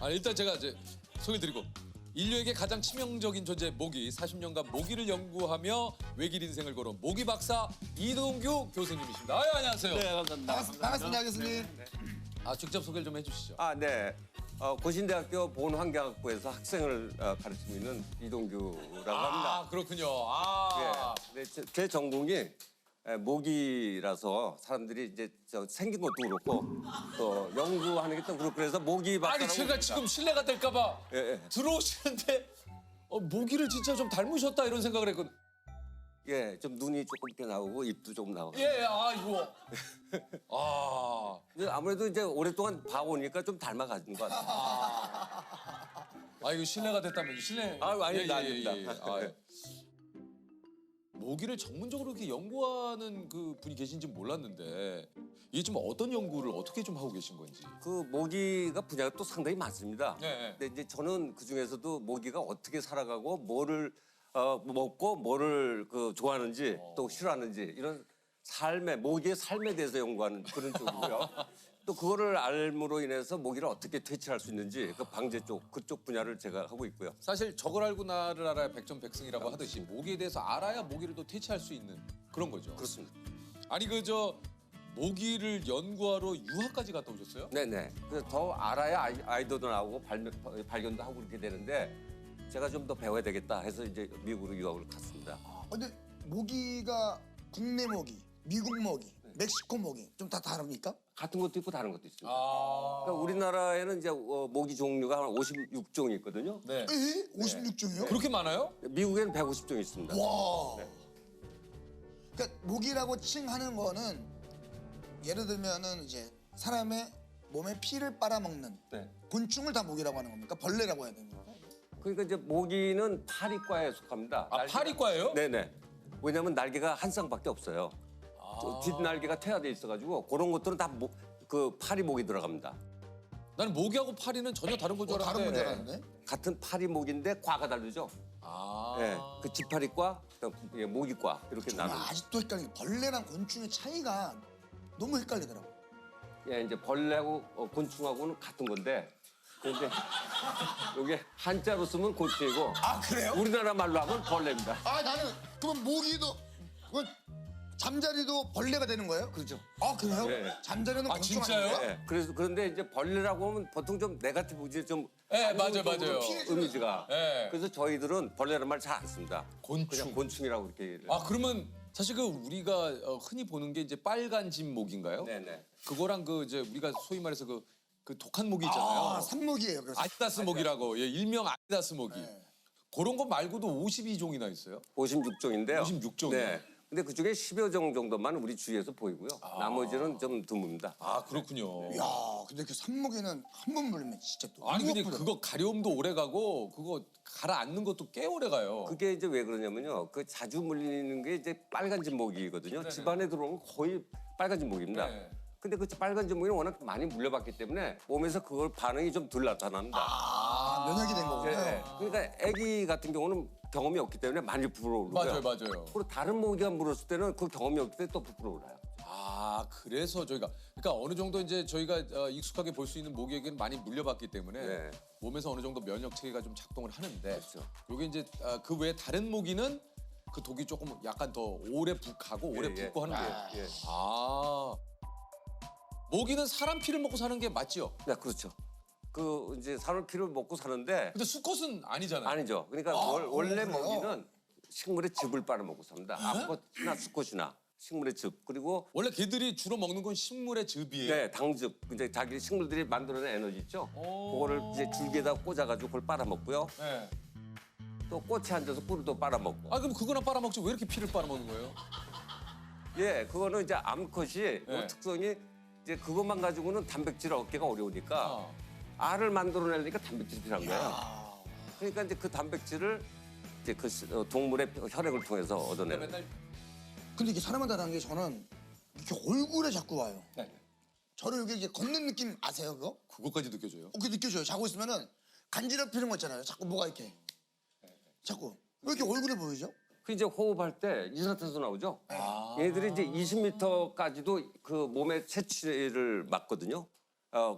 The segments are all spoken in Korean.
아, 일단 제가 이제 소개드리고 인류에게 가장 치명적인 존재 모기, 40년간 모기를 연구하며 외길 인생을 걸은 모기 박사 이동규 교수님이십니다. 아유, 안녕하세요. 네, 감사합니다. 반갑습니다, 교수님. 아, 직접 소개를 좀 해주시죠. 아, 네. 고신대학교 보건환경학부에서 학생을 가르치고 있는 이동규라고 합니다. 아, 그렇군요. 아, 네, 제 전공이 모기라서 사람들이 이제 생긴 것도 그렇고 또 연구하는 게 또 그렇고 그래서 모기 박사라고 아니 제가 합니다. 지금 실례가 될까봐 예. 들어오시는데 모기를 진짜 좀 닮으셨다 이런 생각을 했거든. 예, 좀 눈이 조금 이렇게 나오고 입도 조금 나오고. 예, 아 이거. 아, 근데 아무래도 이제 오랫동안 봐오니까 좀 닮아가는 것 같아요. 아 이거 실례가 됐다면 실례. 아닙니다, 아닙니다. 아, 예. 모기를 전문적으로 이렇게 연구하는 그 분이 계신지 몰랐는데 이게 좀 어떤 연구를 어떻게 좀 하고 계신 건지. 그 모기가 분야가 또 상당히 많습니다. 네. 근데 이제 저는 그 중에서도 모기가 어떻게 살아가고 뭐를 먹고 뭐를 좋아하는지 또 싫어하는지 이런 모기의 삶에 대해서 연구하는 그런 쪽이고요. 또 그거를 알므로 인해서 모기를 어떻게 퇴치할 수 있는지 그 방제 쪽 그쪽 분야를 제가 하고 있고요. 사실 적을 알고 나를 알아야 백전백승이라고 하듯이 모기에 대해서 알아야 모기를 또 퇴치할 수 있는 그런 거죠. 그렇습니다. 아니 모기를 연구하러 유학까지 갔다 오셨어요? 네네. 그래서 더 알아야 아이디어도 나오고 발견도 하고 그렇게 되는데 제가 좀 더 배워야 되겠다 해서 이제 미국으로 유학을 갔습니다. 근데 모기가 국내 모기, 미국 모기, 멕시코 모기 좀 다 다릅니까? 같은 것도 있고 다른 것도 있습니다. 아, 그러니까 우리나라에는 이제 모기 종류가 한 56종이 있거든요. 네. 에? 56종이요? 그렇게 많아요? 미국에는 150종이 있습니다. 와. 네. 그러니까 모기라고 칭하는 거는 예를 들면은 이제 사람의 몸에 피를 빨아먹는 네. 곤충을 다 모기라고 하는 겁니까? 벌레라고 해야 되는 거예요? 그러니까 이제 모기는 파리과에 속합니다. 아, 파리과예요? 네네. 왜냐하면 날개가 한 쌍밖에 없어요. 뒷날개가 퇴화돼 있어가지고 그런 것들은 다 그 파리 목이 들어갑니다. 나는 모기하고 파리는 전혀 다른 건 줄 다른 알았는데. 문제 알았는데? 같은 파리 목인데 과가 다르죠. 아, 예, 그 지파리과, 그다음 모기과 이렇게 저는 나눠. 아직도 헷갈리게 벌레랑 곤충의 차이가 너무 헷갈리더라고. 예, 이제 벌레하고 곤충하고는 같은 건데, 그런데 이게 한자로 쓰면 곤충이고, 아 그래요? 우리나라 말로 하면 벌레입니다. 아 나는 그럼 모기도 그 잠자리도 벌레가 되는 거예요? 그렇죠. 아 그래요? 네. 잠자리는 아, 곤충 진짜요? 아닙니까? 예, 네. 그런데 이제 벌레라고 하면 보통 좀 네거티브지 좀. 예, 맞아요, 맞아요. 이미지가. 예. 그래서 저희들은 벌레란 말 잘 안 씁니다. 곤충. 그냥 곤충이라고 이렇게 얘기를. 아, 그러면 사실 그 우리가 흔히 보는 게 이제 빨간 집 모기인가요? 네네. 그거랑 그 이제 우리가 소위 말해서 그 독한 모기 있잖아요. 아 산모기예요. 그래서. 아디다스 모기라고, 예, 일명 아디다스 모기. 네. 그런 거 말고도 52종이나 있어요? 56종인데요. 56종이요? 네. 근데 그중에 10여 종 정도만 우리 주위에서 보이고요. 나머지는 좀 드뭅니다. 아, 그렇군요. 야 근데 그 산모기는 한 번 물리면 진짜 또 아니 근데 무엇보다 그거 가려움도 오래 가고 그거 가라앉는 것도 꽤 오래 가요. 그게 이제 왜 그러냐면요. 그 자주 물리는 게 이제 빨간 진모기거든요. 네네. 집안에 들어오면 거의 빨간 진모기입니다. 네. 근데 그 빨간 진모기는 워낙 많이 물려봤기 때문에 몸에서 그걸 반응이 좀 덜 나타납니다. 아 면역이 된 거군요. 네. 그러니까 아기 같은 경우는 경험이 없기 때문에 많이 부풀어오르고요. 맞아요. 그리고 다른 모기가 물었을 때는 그 경험이 없기 때문에 또 부풀어올라요. 아, 그래서 저희가 그러니까 어느 정도 이제 저희가 익숙하게 볼 수 있는 모기에게는 많이 물려봤기 때문에 네. 몸에서 어느 정도 면역 체계가 좀 작동을 하는데 그렇죠. 요게 이제 그 외에 다른 모기는 그 독이 조금 약간 더 오래 가고 오래 예, 예. 붙고 하는 거예요. 예. 아, 모기는 사람 피를 먹고 사는 게 맞지요? 네, 그렇죠. 그 이제 사람 피를 먹고 사는데 근데 수컷은 아니잖아요. 아니죠. 그러니까 원래 먹이는 식물의 즙을 빨아먹고 삽니다. 암컷이나 수컷이나 식물의 즙 그리고 원래 개들이 주로 먹는 건 식물의 즙이에요. 네 당즙 이제 자기 식물들이 만들어낸 에너지 있죠. 그거를 이제 줄기에다 꽂아가지고 그걸 빨아먹고요. 네. 또 꽃에 앉아서 꿀도 빨아먹고. 아, 그럼 그거나 빨아먹지 왜 이렇게 피를 빨아먹는 거예요? 예, 그거는 이제 암컷이 네. 그 특성이 이제 그것만 가지고는 단백질을 얻기가 어려우니까 아. 알을 만들어내려니까 단백질이 필요한 거예요. 그러니까 이제 그 단백질을 이제 그 동물의 혈액을 통해서 얻어내는. 맨날 근데 이게 사람마다 다른 게 저는 이렇게 얼굴에 자꾸 와요. 네. 저를 여기 이렇게 걷는 느낌 아세요 그거? 그것까지 느껴져요. 그게 느껴져요. 자고 있으면은 간지럽히는 거 있잖아요. 자꾸 뭐가 이렇게. 자꾸 왜 이렇게 얼굴에 보이죠? 그 이제 호흡할 때 이산화탄소 나오죠. 아. 얘들이 이제 20m까지도 그 몸에 채취를 막거든요.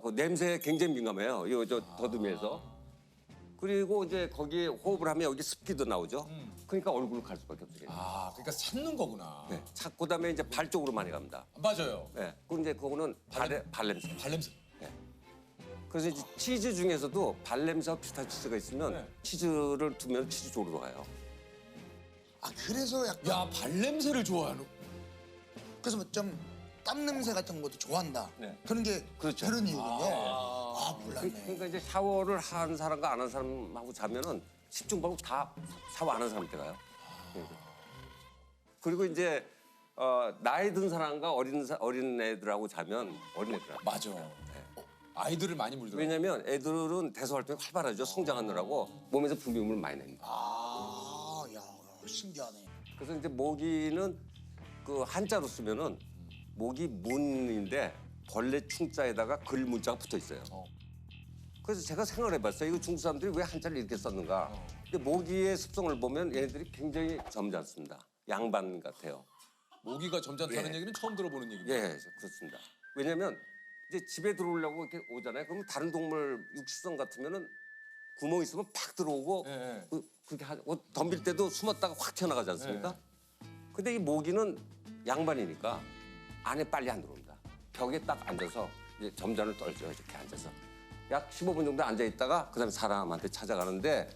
그 냄새에 굉장히 민감해요. 이거 저 더듬이에서. 그리고 이제 거기에 호흡을 하면 여기 습기도 나오죠. 그러니까 얼굴을 갈 수밖에 없어요. 아, 그러니까 찾는 거구나. 네. 그다음에 이제 발 쪽으로 많이 갑니다. 맞아요. 네. 그럼 이제 그거는 발냄새. 발냄새. 그래서 이제 치즈 중에서도 발냄새와 비슷한 치즈가 있으면 네. 치즈를 두면 치즈 쪽으로 가요. 아 그래서 약간 야, 발냄새를 좋아하는. 그래서 뭐 좀 땀 냄새 같은 것도 좋아한다. 네. 그런 게 그렇죠. 그런 이유군요. 아 몰랐네. 그러니까 이제 샤워를 한 사람과 안 한 사람하고 자면은 10중 방법 다 샤워 안 한 사람한테 가요. 그리고 이제 나이 든 사람과 어린 애들하고 자면 어린 애들하고. 맞아. 아이들을 많이 물더라고. 왜냐면 애들은 대사 활동이 활발하죠. 성장하느라고 몸에서 분비물을 많이 냅니다. 야, 신기하네. 그래서 이제 모기는 그 한자로 쓰면은 모기 문인데 벌레 충자에다가 글 문자가 붙어 있어요. 그래서 제가 생각을 해봤어요. 이거 중국 사람들이 왜 한자를 이렇게 썼는가? 근데 모기의 습성을 보면 얘네들이 굉장히 점잖습니다. 양반 같아요. 모기가 점잖다는 예. 얘기는 처음 들어보는 얘기입니다. 예, 그렇습니다. 왜냐면 이제 집에 들어오려고 이렇게 오잖아요. 그러면 다른 동물 육식성 같으면은 구멍 있으면 팍 들어오고 예. 그렇게 하고 덤빌 때도 숨었다가 확 튀어나가지 않습니까? 근데 이 모기는 양반이니까 안에 빨리 안 들어옵니다. 벽에 딱 앉아서 이제 점잔을 떨죠. 이렇게 앉아서 약 15분 정도 앉아 있다가 그다음에 사람한테 찾아가는데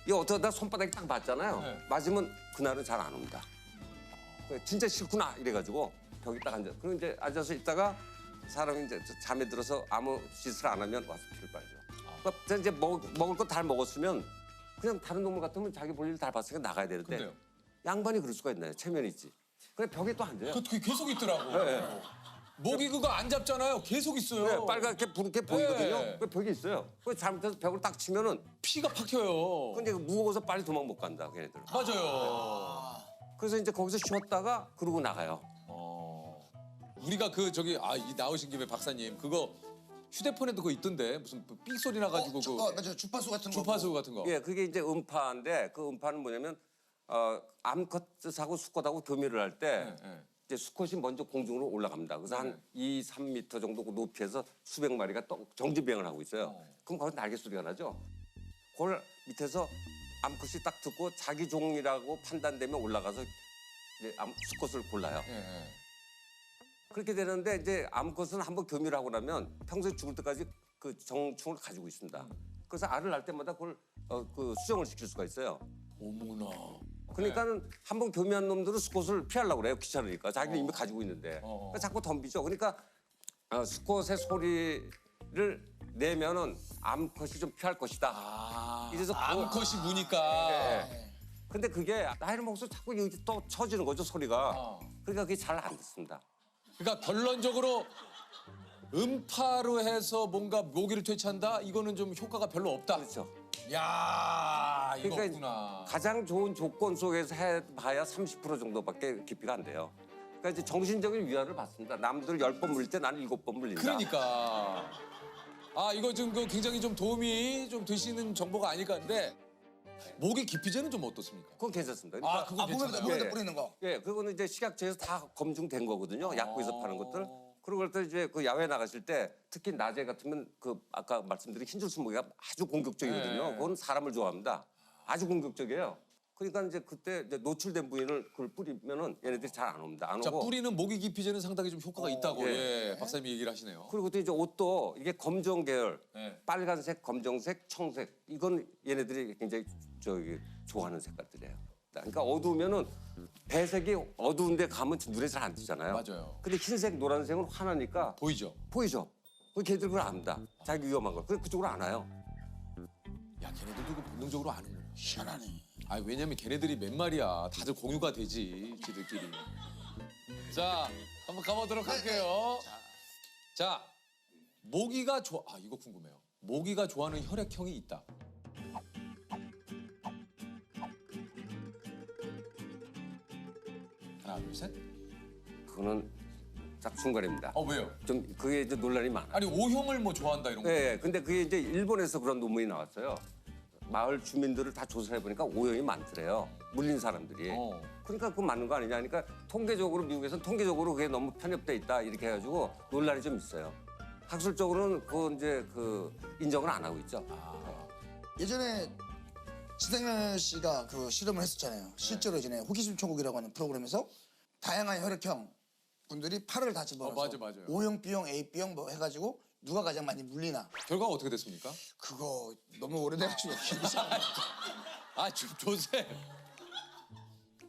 이 어쩌다 손바닥에 딱 맞잖아요. 네. 맞으면 그날은 잘 안 옵니다. 진짜 싫구나 이래가지고 벽에 딱 앉아. 그럼 이제 앉아서 있다가 사람이 이제 잠에 들어서 아무 짓을 안 하면 와서 피를 빨죠. 그러니까 이제 먹을 거 다 먹었으면 그냥 다른 동물 같으면 자기 볼 일 다 봤으니까 나가야 되는데 근데요? 양반이 그럴 수가 있나요? 체면이 있지. 그래 벽에 또 앉아요. 그게 계속 있더라고. 네. 모기 그거 안 잡잖아요. 계속 있어요. 네, 빨갛게 붉게 보이거든요. 네. 그 벽에 있어요. 그 잘못해서 벽을 딱 치면은 피가 팍 튀어요. 근데 무거워서 빨리 도망 못 간다 걔네들. 맞아요. 그래서 이제 거기서 쉬었다가 그러고 나가요. 우리가 이 나오신 김에 박사님 그거 휴대폰에도 그거 있던데 무슨 삑 소리 나가지고 맞아 주파수 같은 거. 주파수 같은 거. 예, 그게 이제 음파인데 그 음파는 뭐냐면 암컷하고 수컷하고 교미를 할 때 네. 이제 수컷이 먼저 공중으로 올라갑니다. 그래서 한 2, 3m 정도 높이에서 수백 마리가 또 정지 비행을 하고 있어요. 그럼 거기서 날개 소리가 나죠. 그걸 밑에서 암컷이 딱 듣고 자기 종이라고 판단되면 올라가서 이제 수컷을 골라요. 예. 그렇게 되는데 이제 암컷은 한번 교미를 하고 나면 평소에 죽을 때까지 그 정충을 가지고 있습니다. 그래서 알을 낳을 때마다 그걸 그 수정을 시킬 수가 있어요. 어머나. 그러니까는 한번 교미한 놈들은 수컷을 피하려고 그래요. 귀찮으니까. 자기는 이미 가지고 있는데. 그러니까 자꾸 덤비죠. 그러니까 수컷의 소리를 내면은 암컷이 좀 피할 것이다. 이래서 암컷이 무니까. 근데 그게 나이를 먹어서 자꾸 여기 또 쳐지는 거죠, 소리가. 그러니까 그게 잘 안 듣습니다. 그러니까 결론적으로 음파로 해서 뭔가 모기를 퇴치한다? 이거는 좀 효과가 별로 없다. 그렇죠. 야, 그러니까 이거구나. 가장 좋은 조건 속에서 해봐야 30% 정도밖에 깊이가 안 돼요. 그러니까 이제 정신적인 위안을 받습니다. 남들 10번 물릴 때 나는 7번 물린다. 그러니까. 이거 지금 굉장히 좀 도움이 좀 되시는 정보가 아닐까 하는데 모기 기피제는 좀 어떻습니까? 그건 괜찮습니다. 그러니까 그거 괜찮아요. 몸에다 뿌리는 거. 예, 그거는 이제 식약처에서 다 검증된 거거든요. 약국에서 파는 것들. 그리고 때 이제 그 야외 나가실 때 특히 낮에 같으면 그 아까 말씀드린 흰줄수 모기가 아주 공격적이거든요. 네. 그건 사람을 좋아합니다. 아주 공격적이에요. 그러니까 이제 그때 이제 노출된 부위를 그걸 뿌리면은 얘네들이 잘 안 옵니다. 안 자, 오고. 뿌리는 모기 기피제는 상당히 좀 효과가 있다고 예. 박사님이 얘기를 하시네요. 그리고 또 이제 옷도 이게 검정 계열, 네. 빨간색, 검정색, 청색 이건 얘네들이 굉장히 좋아하는 색깔들이에요. 그러니까 어두우면은 배색이 어두운데 가면 눈에 잘 안 띄잖아요. 맞아요. 근데 흰색, 노란색은 환하니까 보이죠? 보이죠. 그 걔들 그걸 압니다. 자기 위험한 걸. 그래서 그쪽으로 안 와요. 야, 걔네들도 그 본능적으로 아는구나. 희한하네. 왜냐면 걔네들이 몇 마리야. 다들 공유가 되지, 지들끼리. 자, 한번 가보도록 할게요. 자, 모기가 이거 궁금해요. 모기가 좋아하는 혈액형이 있다. 하나, 둘, 셋. 그거는 딱 순간입니다. 왜요? 좀 그게 이제 논란이 많아요. 아니, O형을 뭐 좋아한다 이런 거. 네, 근데 그게 이제 일본에서 그런 논문이 나왔어요. 마을 주민들을 다 조사해 보니까 O형이 많더래요. 물린 사람들이. 그러니까 그거 맞는 거 아니냐. 그러니까 통계적으로 미국에서는 통계적으로 그게 너무 편협돼 있다 이렇게 해가지고 논란이 좀 있어요. 학술적으로는 그 이제 그 인정을 안 하고 있죠. 예전에 지상렬 씨가 그 실험을 했었잖아요. 실제로 예전에 호기심 천국이라고 하는 프로그램에서 다양한 혈액형 분들이 팔을 다 집어넣어서 맞아요. O형, B형, AB 뭐 해가지고 누가 가장 많이 물리나 결과가 어떻게 됐습니까? 그거 너무 오래돼가지고 기억이 잘 안 나. 아 지금 조셉.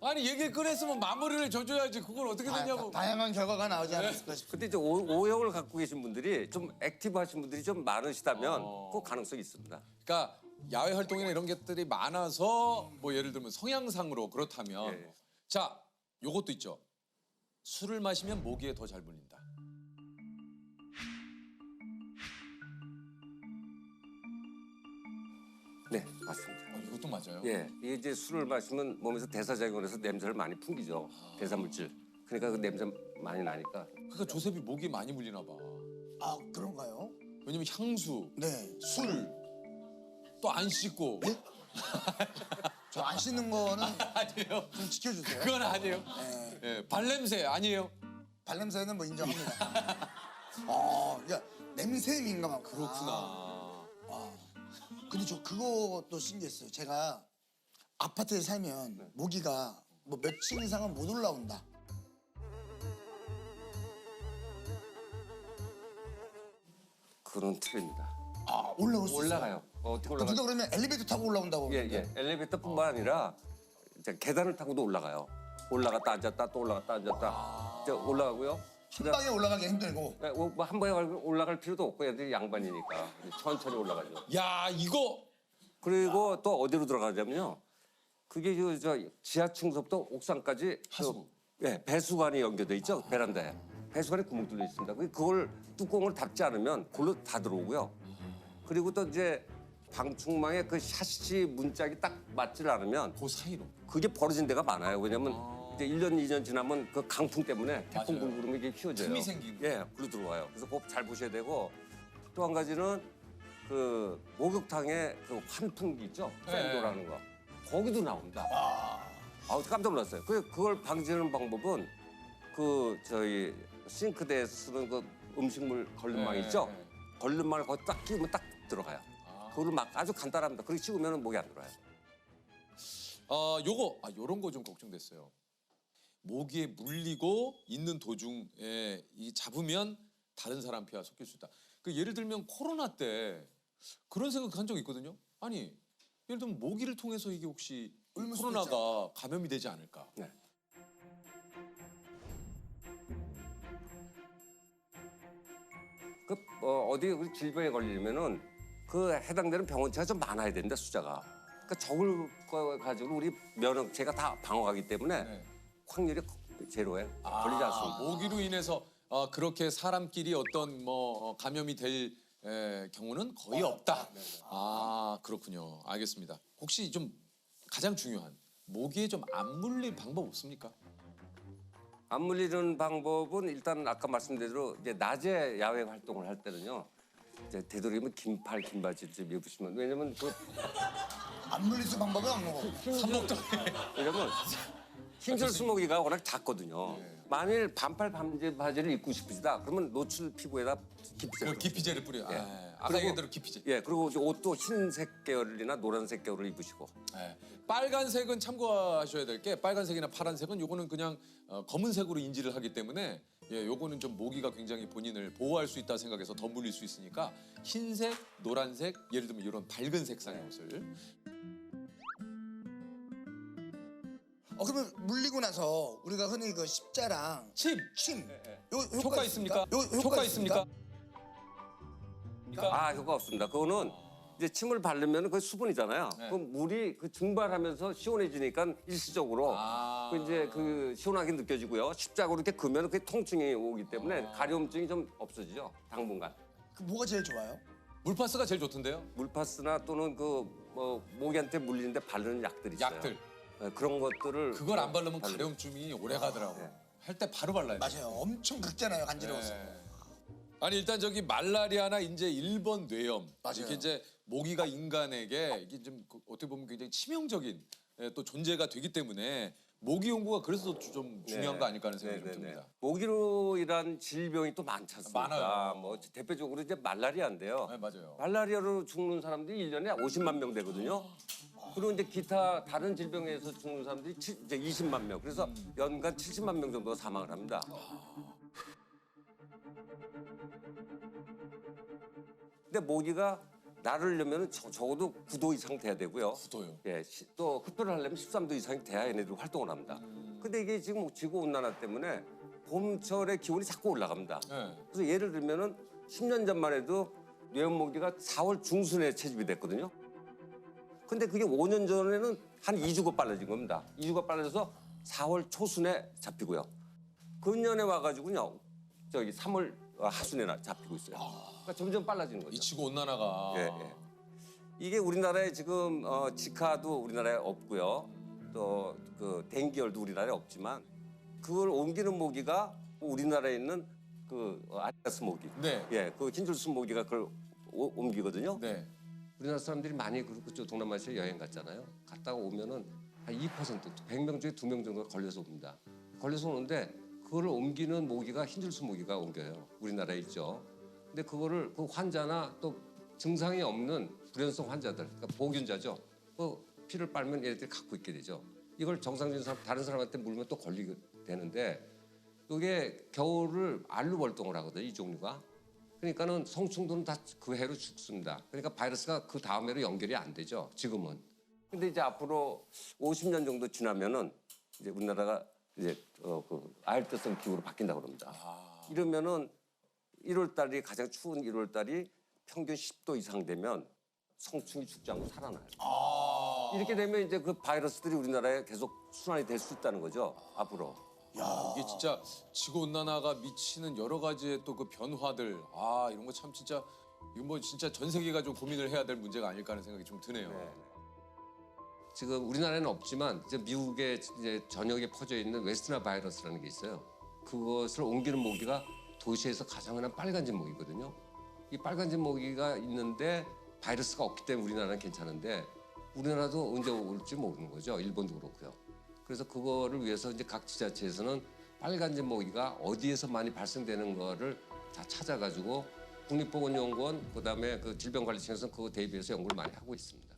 아니 얘기를 꺼냈으면 마무리를 줘줘야지. 그걸 어떻게 됐냐고. 다양한 결과가 나오지 않았을까 싶어요. 근데 이제 O형을 갖고 계신 분들이 좀 액티브하신 분들이 좀 많으시다면 그 가능성이 있습니다. 그러니까 야외 활동이나 이런 것들이 많아서 뭐 예를 들면 성향상으로 그렇다면 예. 자 요것도 있죠. 술을 마시면 모기에 더 잘 물린다. 네, 맞습니다. 이것도 맞아요. 예, 이게 이제 술을 마시면 몸에서 대사작용을 해서 냄새를 많이 풍기죠. 대사물질. 그러니까 그 냄새 많이 나니까. 그러니까 조셉이 모기에 많이 물리나 봐. 아 그런가요? 왜냐면 향수, 네. 술, 또 안 씻고. 저 안 씻는 거는 아니에요. 좀 지켜주세요. 그건 아니에요. 네. 예, 발냄새 아니에요. 발냄새는 뭐 인정합니다. 그러니까 냄새에 민감한 그렇구나. 근데 저 그것도 신기했어요. 제가 아파트에 살면 모기가 뭐 몇 층 이상은 못 올라온다. 그런 틀입니다. 아 올라올 수 올라가요. 어떻게 있어요. 올라가요? 누가 그러면 엘리베이터 타고 올라온다고. 예, 예. 엘리베이터뿐만 아니라 이제 계단을 타고도 올라가요. 올라갔다 앉았다 또 올라갔다 앉았다. 이제 올라가고요. 한 방에 올라가기 힘들고. 뭐한 번에 올라갈 필요도 없고 애들이 양반이니까 천천히 올라가죠. 야 이거 그리고 또 어디로 들어가냐면요. 그게 저 지하층부터 옥상까지 하수구. 예, 배수관이 연결돼 있죠. 베란다에. 배수관에 구멍 뚫려 있습니다. 그걸 뚜껑을 닫지 않으면 그걸로 다 들어오고요. 그리고 또 이제 방충망에 그 샤시 문짝이 딱 맞질 않으면 그 사이로. 그게 벌어진 데가 많아요. 왜냐면 이제 1년, 2년 지나면 그 강풍 때문에 태풍 맞아요. 불고 그러면 이게 휘어져요. 틈이 생기는 예, 불로 들어와요. 그래서 그거 잘 보셔야 되고 또 한 가지는 그 목욕탕에 그 환풍기 있죠? 팬도라는 거. 거기도 나옵니다. 아, 깜짝 놀랐어요. 그걸 방지하는 방법은 그 저희 싱크대에서 쓰는 그 음식물 걸림망 네, 있죠? 네. 걸림망을 거기 딱 끼우면 딱 들어가요. 그거를 막 아주 간단합니다. 그렇게 씌우면 목이 안 들어와요. 요런 거 좀 걱정됐어요. 모기에 물리고 있는 도중에 이 잡으면 다른 사람 피와 섞일 수 있다. 그 예를 들면 코로나 때 그런 생각한 적 있거든요. 아니 예를 들면 모기를 통해서 이게 혹시 옮을 수도 코로나가 감염이 되지 않을까? 네. 어디 그 질병에 걸리면은 그 해당되는 병원체가 좀 많아야 된다 숫자가. 그러니까 적을 거 가지고 우리 면역체가 다 방어하기 때문에 네. 확률이 제로예요. 걸리지 않습니다. 모기로 인해서 그렇게 사람끼리 어떤 감염이 될 경우는 거의 없다. 아 그렇군요. 알겠습니다. 혹시 좀 가장 중요한 모기에 좀 안 물릴 방법 없습니까? 안 물리는 방법은 일단 아까 말씀드린 대로 이제 낮에 야외 활동을 할 때는요. 이제 되도록이면 긴팔, 긴 바지를 좀 입으시면 왜냐면 그 안 물릴 수 방법이 없는 거고. 왜냐면 흰철 수모기가 워낙 작거든요. 만일 반팔 반지 바지를 입고 싶으시다 그러면 노출 피부에다 기피제. 기피제를 뿌려. 예. 아까 그리고- 얘기한 대로 기피제. 예, 그리고 이제 옷도 흰색 계열이나 노란색 계열을 입으시고. 예. 빨간색은 참고하셔야 될 게 빨간색이나 파란색은 요거는 그냥 검은색으로 인지를 하기 때문에 요거는 좀 모기가 굉장히 본인을 보호할 수 있다 생각해서 더 물릴 수 있으니까 흰색, 노란색, 예를 들면 이런 밝은 색상의 옷을 그러면 물리고 나서 우리가 흔히 그 십자랑 침 침 효과 있습니까? 요 효과 있습니까? 아, 효과 없습니다. 그거는 이제 침을 바르면 그 수분이잖아요. 네. 그럼 물이 그 증발하면서 시원해지니까 일시적으로 그 이제 그 시원하게 느껴지고요. 십자로 이렇게 그면 그 통증이 오기 때문에 가려움증이 좀 없어지죠. 당분간. 그 뭐가 제일 좋아요? 물파스가 제일 좋던데요? 물파스나 또는 그 뭐 모기한테 물리는데 바르는 약들 있어요. 약들. 네, 그런 것들을 그걸 안 바르면 바르- 가려움증이 오래 가더라고. 네. 할 때 바로 발라야 돼. 맞아요. 엄청 긁잖아요. 간지러워서. 아니 일단 저기 말라리아나 이제 일본 뇌염 맞아요. 이렇게 이제 모기가 인간에게 이게 좀 어떻게 보면 굉장히 치명적인 또 존재가 되기 때문에 모기 연구가 그래서 좀 중요한 네. 거 아닐까 하는 생각이 좀 네네네. 듭니다. 모기로 인한 질병이 또 많지 않습니까? 많아요. 뭐 대표적으로 이제 말라리아인데요. 네, 맞아요. 말라리아로 죽는 사람들이 1년에 50만 명 되거든요. 그리고 이제 기타 다른 질병에서 죽는 사람들이 이제 20만 명. 그래서 연간 70만 명 정도가 사망을 합니다. 근데 모기가 나르려면 적어도 9도 이상 돼야 되고요. 붙어요. 예, 또 흡혈을 하려면 13도 이상이 돼야 얘네들 활동을 합니다. 근데 이게 지금 지구 온난화 때문에 봄철에 기온이 자꾸 올라갑니다. 네. 그래서 예를 들면은 10년 전만 해도 뇌염모기가 4월 중순에 채집이 됐거든요. 근데 그게 5년 전에는 한 2주가 빨라진 겁니다. 2주가 빨라져서 4월 초순에 잡히고요. 금년에 와가지고요, 저기 3월 하순에 잡히고 있어요. 그러니까 점점 빨라지는 거죠. 이 지구 온난화가 예, 예. 이게 우리나라에 지금 지카도 우리나라에 없고요. 또 그 댕기열도 우리나라에 없지만 그걸 옮기는 모기가 우리나라에 있는 그 아리아스 모기. 네. 예, 그 흰줄수 모기가 그걸 옮기거든요. 네. 우리나라 사람들이 많이 그쪽 동남아시아 여행 갔잖아요. 갔다가 오면은 한 2%, 100명 중에 2명 정도가 걸려서 옵니다. 걸려서 오는데 그거를 옮기는 모기가 흰줄수 모기가 옮겨요. 우리나라에 있죠. 근데 그거를 그 환자나 또 증상이 없는 불연성 환자들, 그러니까 보균자죠. 그 피를 빨면 얘네들이 갖고 있게 되죠. 이걸 정상적인 사람, 다른 사람한테 물면 또 걸리게 되는데 이게 겨울을 알루벌동을 하거든요. 이 종류가. 그러니까는 성충도는 다 그 해로 죽습니다. 그러니까 바이러스가 그 다음 해로 연결이 안 되죠. 지금은. 근데 이제 앞으로 50년 정도 지나면은 이제 우리나라가 이제 그 아열대성 기후로 바뀐다고 그럽니다. 이러면은 1월 달이 가장 추운 1월 달이 평균 10도 이상 되면 성충이 죽지 않고 살아나요. 이렇게 되면 이제 그 바이러스들이 우리나라에 계속 순환이 될 수 있다는 거죠. 앞으로. 야, 이게 진짜 지구 온난화가 미치는 여러 가지의 또 그 변화들, 이런 거 참 진짜 이거 뭐 진짜 전 세계가 좀 고민을 해야 될 문제가 아닐까 하는 생각이 좀 드네요. 지금 우리나라에는 없지만 이제 미국의 이제 전역에 퍼져 있는 웨스트나 바이러스라는 게 있어요. 그것을 옮기는 모기가 도시에서 가장 흔한 빨간진 모기거든요. 이 빨간진 모기가 있는데 바이러스가 없기 때문에 우리나라는 괜찮은데 우리나라도 언제 올지 모르는 거죠. 일본도 그렇고요. 그래서 그거를 위해서 이제 각 지자체에서는 빨간진 모기가 어디에서 많이 발생되는 거를 다 찾아가지고 국립보건연구원 그다음에 그 질병관리청에서는 그거 대비해서 연구를 많이 하고 있습니다.